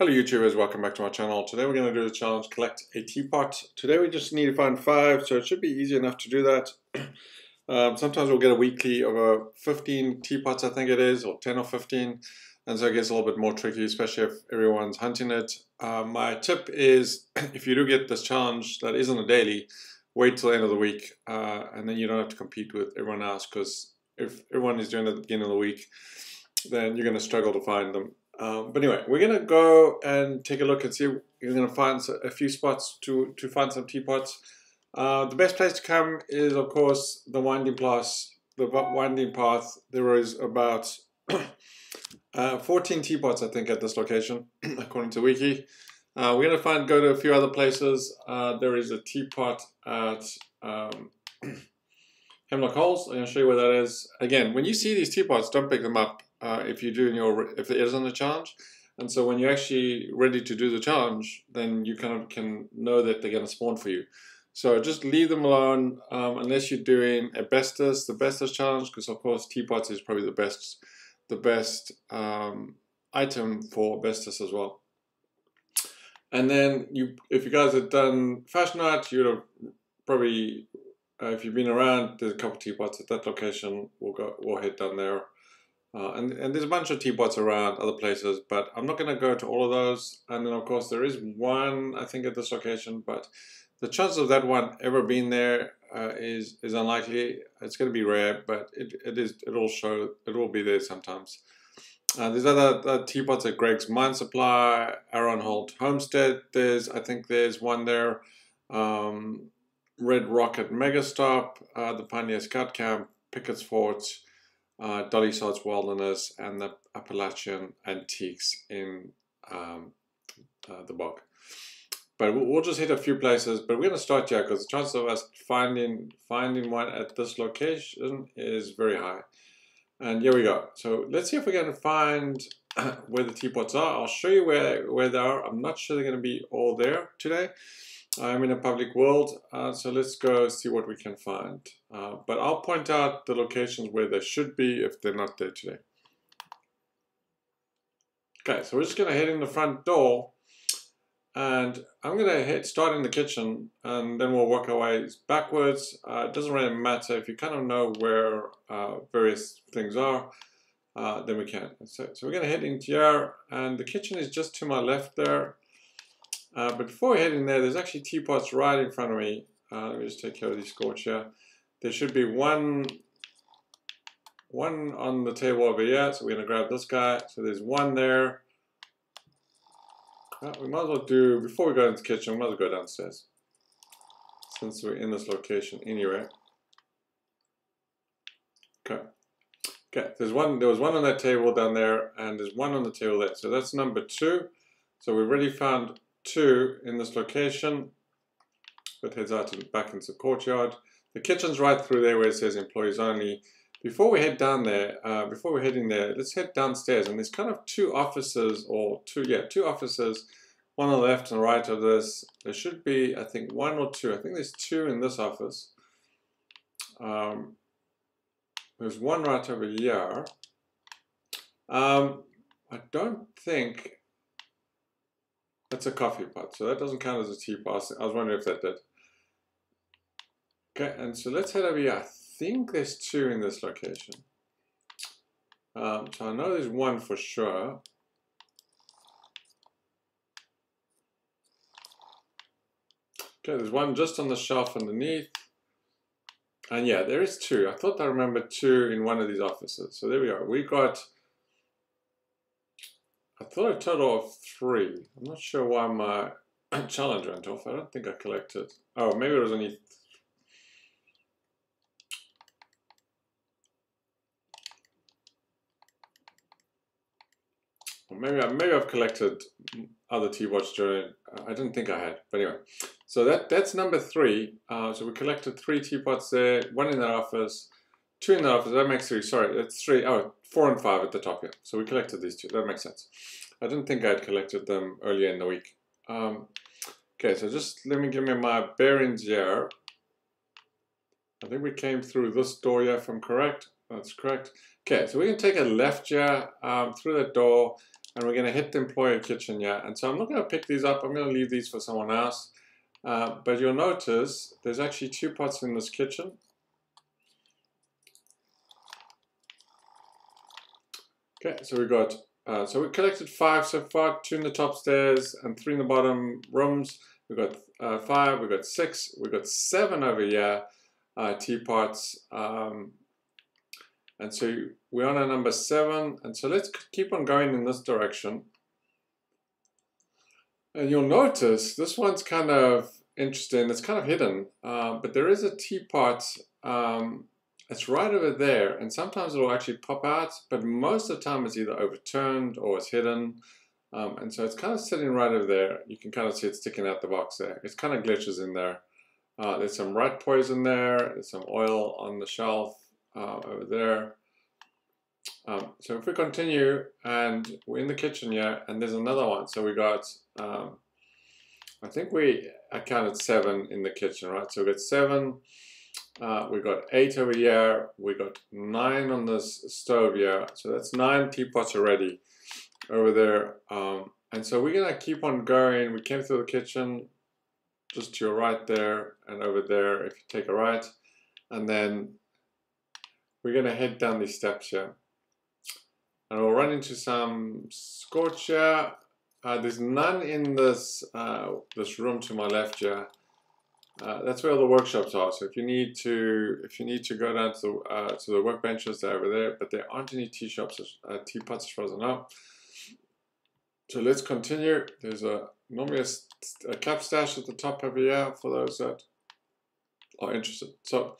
Hello YouTubers, welcome back to my channel. Today we're going to do the challenge, collect a teapot. Today we just need to find 5, so it should be easy enough to do that. Sometimes we'll get a weekly of 15 teapots, I think it is, or 10 or 15. And so it gets a little bit more tricky, especially if everyone's hunting it. My tip is, if you do get this challenge that isn't a daily, wait till the end of the week. And then you don't have to compete with everyone else, because if everyone is doing it at the beginning of the week, then you're going to struggle to find them. But anyway, we're going to go and take a look and see if you're going to find a few spots to find some teapots. The best place to come is, of course, the winding path. There is about 14 teapots, I think, at this location, according to Wiki. We're going to go to a few other places. There is a teapot at Hemlock Holes. I'm going to show you where that is. Again, when you see these teapots, don't pick them up. If you do if it is on the challenge, and so when you're actually ready to do the challenge, then you kind of can know that they're going to spawn for you. So just leave them alone unless you're doing the Bestus challenge, because of course teapots is probably the best item for Bestus as well. And then if you guys have done Fashion Art, you'd have probably, if you've been around, there's a couple of teapots at that location. We'll head down there. And there's a bunch of teapots around other places, but I'm not going to go to all of those. And then of course there is one, I think, at this location, but the chances of that one ever being there is unlikely. It's going to be rare, but it will be there sometimes. There's other teapots at Greg's Mine Supply, Arrowholt Homestead. I think there's one there. Red Rocket Megastop, the Pioneer Scout Camp, Pickett's Fort, Dolly Sods Wilderness, and the Appalachian Antiques in the bog. But we'll just hit a few places, but we're going to start here because the chance of us finding one at this location is very high. And here we go. So let's see if we're going to find where the teapots are. I'll show you where they are. I'm not sure they're going to be all there today. I'm in a public world, so let's go see what we can find. But I'll point out the locations where they should be if they're not there today. Okay, so we're just going to head in the front door, and I'm going to start in the kitchen, and then we'll work our way backwards. It doesn't really matter if you kind of know where various things are, then we can. So we're going to head into here, and the kitchen is just to my left there. But before we head in there, there's actually teapots right in front of me. Let me just take care of these scorch here. There should be one on the table over here, so we're going to grab this guy. So there's one there. We might as well do, before we go into the kitchen, we might as well go downstairs, since we're in this location anyway. Okay. Okay, there was one on that table down there, and there's one on the table there. So that's number 2. So we've already found 2 in this location. That heads out back into the courtyard. The kitchen's right through there where it says employees only. Before we head down there, before we're heading there, let's head downstairs. And there's kind of 2 offices, or 2 offices, one on the left and right of this. There should be, I think, 1 or 2. I think there's 2 in this office. There's one right over here. I don't think that's a coffee pot, so that doesn't count as a teapot. I was wondering if that did. Okay, and so let's head over here. I think there's 2 in this location. So I know there's 1 for sure. Okay, there's 1 just on the shelf underneath. And yeah, there is 2. I thought I remembered 2 in one of these offices. So there we are. We got, I thought a total of 3. I'm not sure why my challenge went off. I don't think I collected. Oh, maybe it was only. Maybe I've collected other teapots during. I didn't think I had, but anyway. So that's number 3. So we collected 3 teapots there. 1 in that office, 2 in that office. That makes 3. Sorry, that's 3. Oh, 4 and 5 at the top here. So we collected these 2. That makes sense. I didn't think I had collected them earlier in the week. Okay, so just let me give me my bearings here. I think we came through this door here, if I'm correct. That's correct. Okay, so we can take a left here through that door. and we're going to hit the employer kitchen here. And so I'm not going to pick these up. I'm going to leave these for someone else. But you'll notice there's actually 2 pots in this kitchen. Okay, so we got, so we collected 5 so far, 2 in the top stairs and 3 in the bottom rooms. We got 5, we got 6, we got 7 over here, teapots. And so we're on our number 7, and so let's keep on going in this direction. And you'll notice this one's kind of interesting. It's kind of hidden, but there is a teapot. It's right over there, and sometimes it'll actually pop out, but most of the time it's either overturned or it's hidden. And so it's kind of sitting right over there. You can kind of see it sticking out the box there. It's kind of glitches in there. There's some rat poison there. There's some oil on the shelf over there. So if we continue, and we're in the kitchen here, and there's another one. So we got, I think I counted 7 in the kitchen, right? So we got 7, we got 8 over here, we got 9 on this stove here. So that's 9 teapots already over there. And so we're gonna keep on going. We came through the kitchen, just to your right there, and over there, if you take a right. And then we're gonna head down these steps here. And we'll run into some scorch here. There's none in this this room to my left here. That's where all the workshops are. So if you need to go down to the workbenches, they're over there. But there aren't any teapots as far as I know. So let's continue. There's normally a cap stash at the top over here for those that are interested. So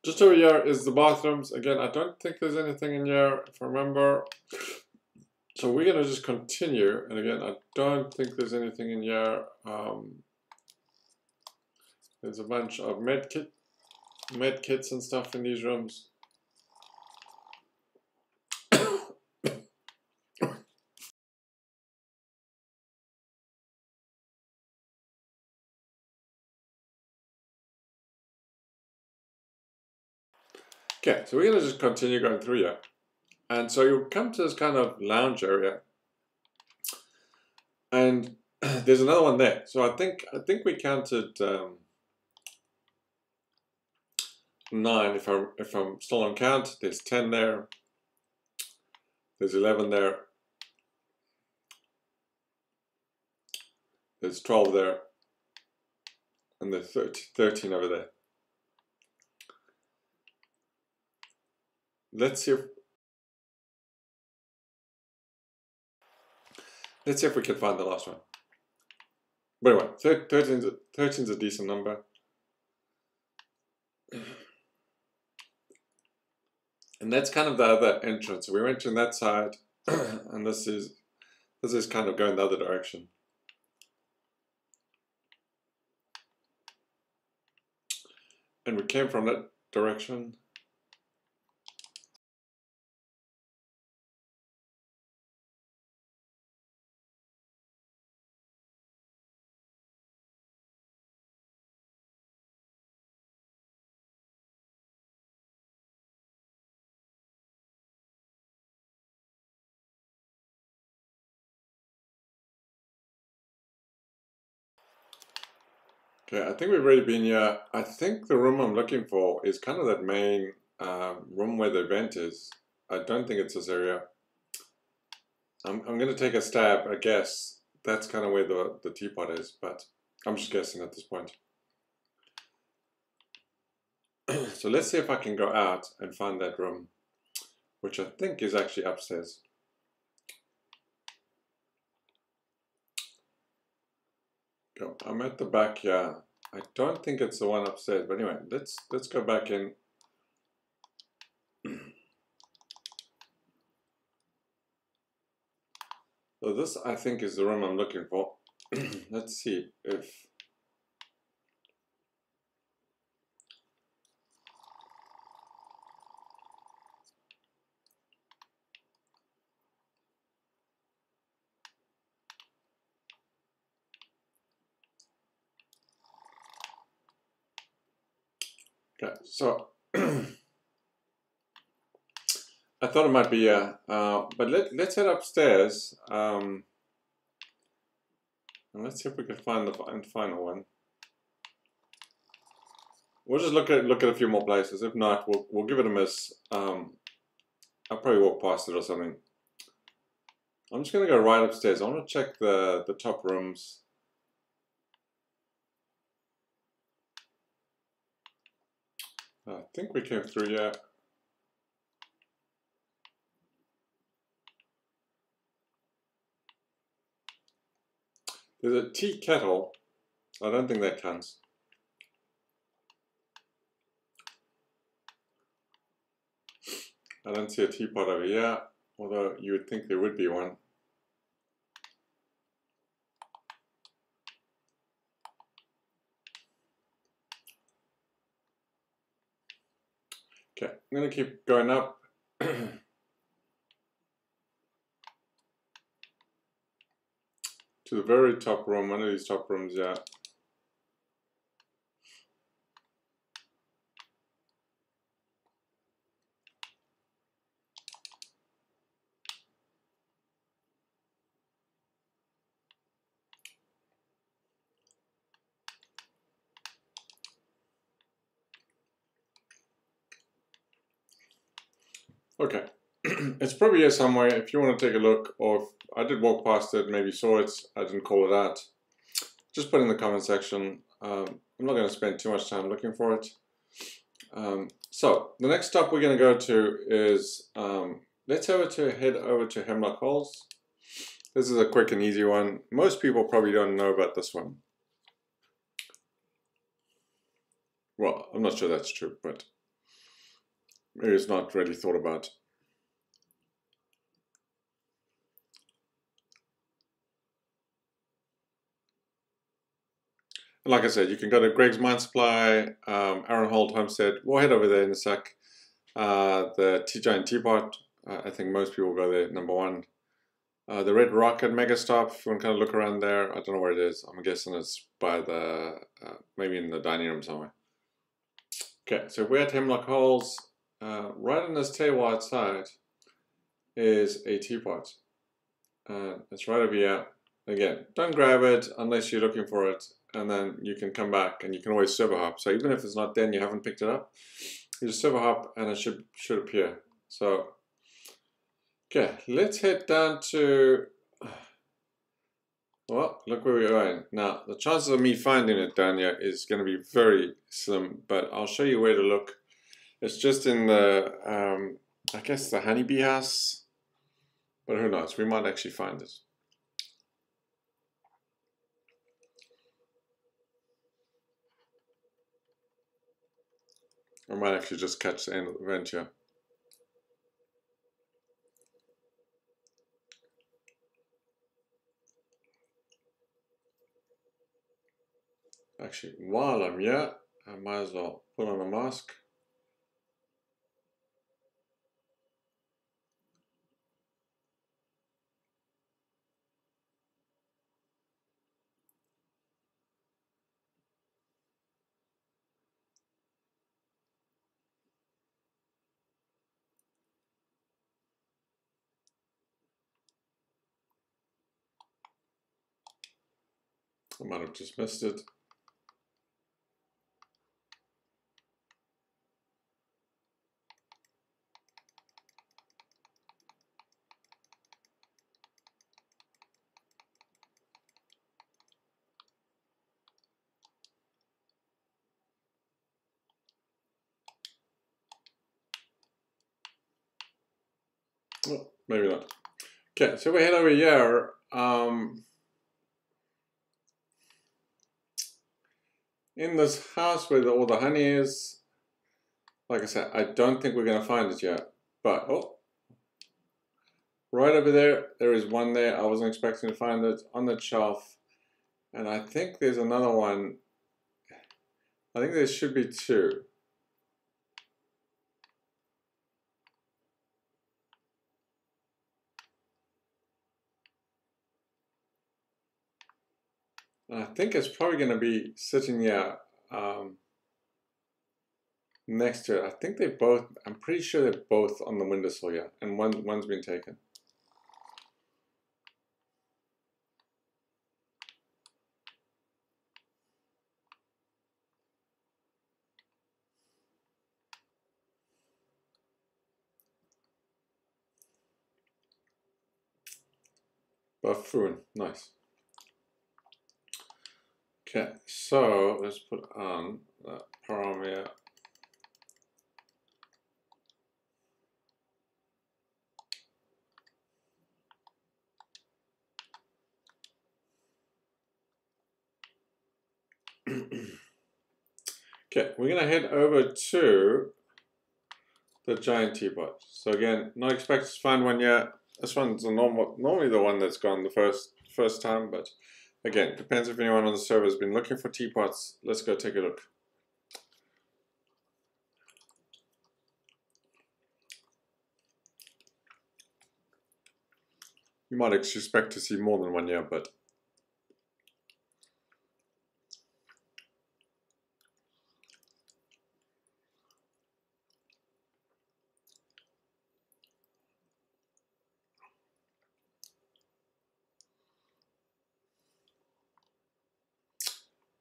just over here is the bathrooms. Again, I don't think there's anything in here, if I remember. So we're gonna just continue. And again, I don't think there's anything in here. There's a bunch of med kits and stuff in these rooms. Okay, so we're gonna just continue going through here. And so you'll come to this kind of lounge area. And there's another one there. So I think we counted 9 if I'm still on count. There's 10 there. There's 11 there. There's 12 there. And there's 13 over there. Let's see if we can find the last one. But anyway, 13's a decent number. And that's kind of the other entrance. So we went in that side, and this is kind of going the other direction. And we came from that direction. Okay, I think we've already been here. I think the room I'm looking for is kind of that main room where the event is. I don't think it's this area. I'm going to take a stab. I guess that's kind of where the teapot is, but I'm just guessing at this point. So let's see if I can go out and find that room, which I think is actually upstairs. Go. I'm at the back here. I don't think it's the one upstairs, but anyway, let's go back in. So this, I think, is the room I'm looking for. Let's see if... Okay, so I thought it might be, yeah. But let's head upstairs. And let's see if we can find the final one. We'll just look at a few more places. If not, we'll give it a miss. I'll probably walk past it or something. I'm just gonna go right upstairs. I want to check the top rooms. I think we came through, yeah. There's a tea kettle. I don't think that counts. I don't see a teapot over here, although you would think there would be one. Okay, I'm going to keep going up. To the very top room, one of these top rooms, yeah. Okay, it's probably here somewhere if you want to take a look, or if I did walk past it, maybe saw it, I didn't call it out. Just put in the comment section. I'm not going to spend too much time looking for it. So the next stop we're going to go to is, let's head over to Hemlock Holes. This is a quick and easy one. Most people probably don't know about this one. Well, I'm not sure that's true, but maybe it's not really thought about. And like I said, you can go to Greg's Mine Supply, Aaron Holt Homestead. We'll head over there in a sec. The Giant Teapot, I think most people go there, number one. The Red Rocket Mega Stop, if you want to kind of look around there, I don't know where it is. I'm guessing it's by the, maybe in the dining room somewhere. Okay, so we're at Hemlock Holes. Right on this table outside is a teapot. It's right over here. Again, don't grab it unless you're looking for it, and then you can come back and you can always server hop. So even if it's not there and you haven't picked it up, you just server hop and it should appear. So, okay, let's head down to, well, look where we're going. Now, the chances of me finding it down here is going to be very slim, but I'll show you where to look. It's just in the, I guess the honeybee house, but who knows, we might actually find it. I might actually just catch the end of the venture. Actually, while I'm here, I might as well put on a mask. I might have just missed it. Well, maybe not. Okay, so we head over here. In this house where all the honey is, like I said, I don't think we're going to find it yet. But, oh, right over there, there is one there. I wasn't expecting to find it on that shelf. And I think there's another one. I think there should be two. And I think it's probably going to be sitting here. next to it. I think they both, I'm pretty sure they're both on the windowsill here, and one's been taken. Buffoon, nice. Okay, so let's put on that parameter. Okay, we're gonna head over to the giant teapot. So again, not expected to find one yet. This one's normally the one that's gone the first time, but again, depends if anyone on the server has been looking for teapots. Let's go take a look. You might expect to see more than one here, but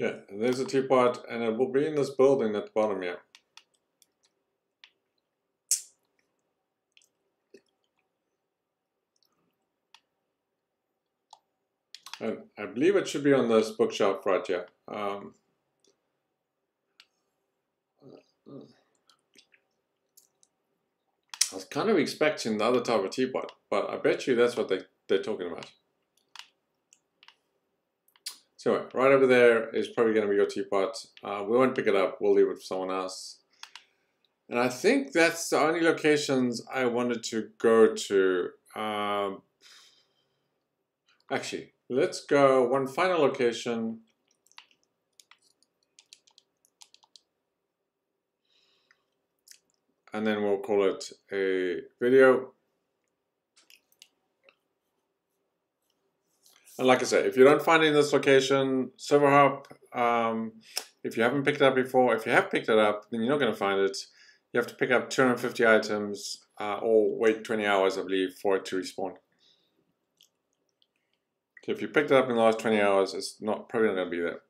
okay, and there's a teapot, and it will be in this building at the bottom here. And I believe it should be on this bookshelf right here. I was kind of expecting the other type of teapot, but I bet you that's what they're talking about. So right over there is probably going to be your teapot. We won't pick it up. We'll leave it for someone else. And I think that's the only locations I wanted to go to. Actually, let's go one final location. And then we'll call it a video. And like I said, if you don't find it in this location, server hop, if you haven't picked it up before, if you have picked it up, then you're not going to find it. You have to pick up 250 items or wait 20 hours, I believe, for it to respawn. Okay, if you picked it up in the last 20 hours, it's probably not going to be there.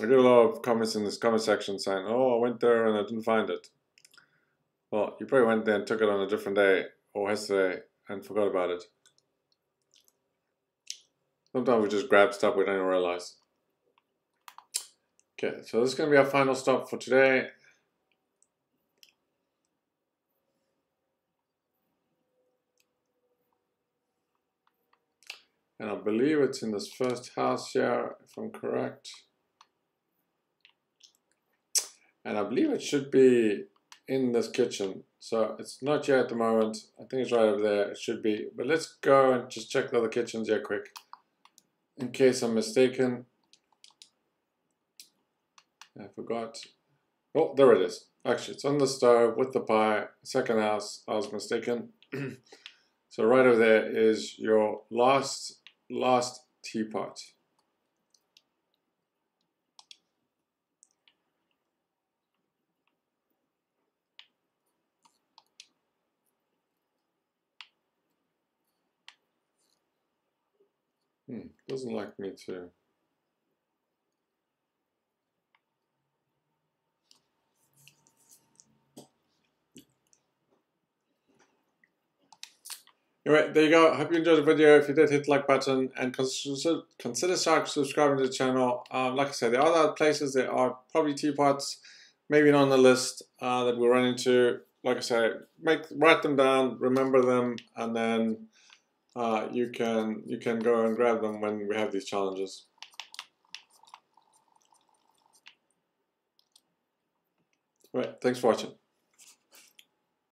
I get a lot of comments in this comment section saying, oh, I went there and I didn't find it. Well, you probably went there and took it on a different day or yesterday and forgot about it. Sometimes we just grab stuff we don't even realize. Okay, so this is going to be our final stop for today. And I believe it's in this first house here, if I'm correct. And I believe it should be in this kitchen. So it's not here at the moment. I think it's right over there. It should be. But let's go and just check the other kitchens here quick, in case I'm mistaken. I forgot. Oh, there it is. Actually, it's on the stove with the pie. Second house, I was mistaken. So right over there is your last teapot. Doesn't like me too. Anyway, there you go. I hope you enjoyed the video. If you did, hit the like button and consider subscribing to the channel. Like I said, there are other places that are probably teapots, maybe not on the list that we'll run into. Like I said, write them down, remember them, and then you can go and grab them when we have these challenges. Right, thanks for watching.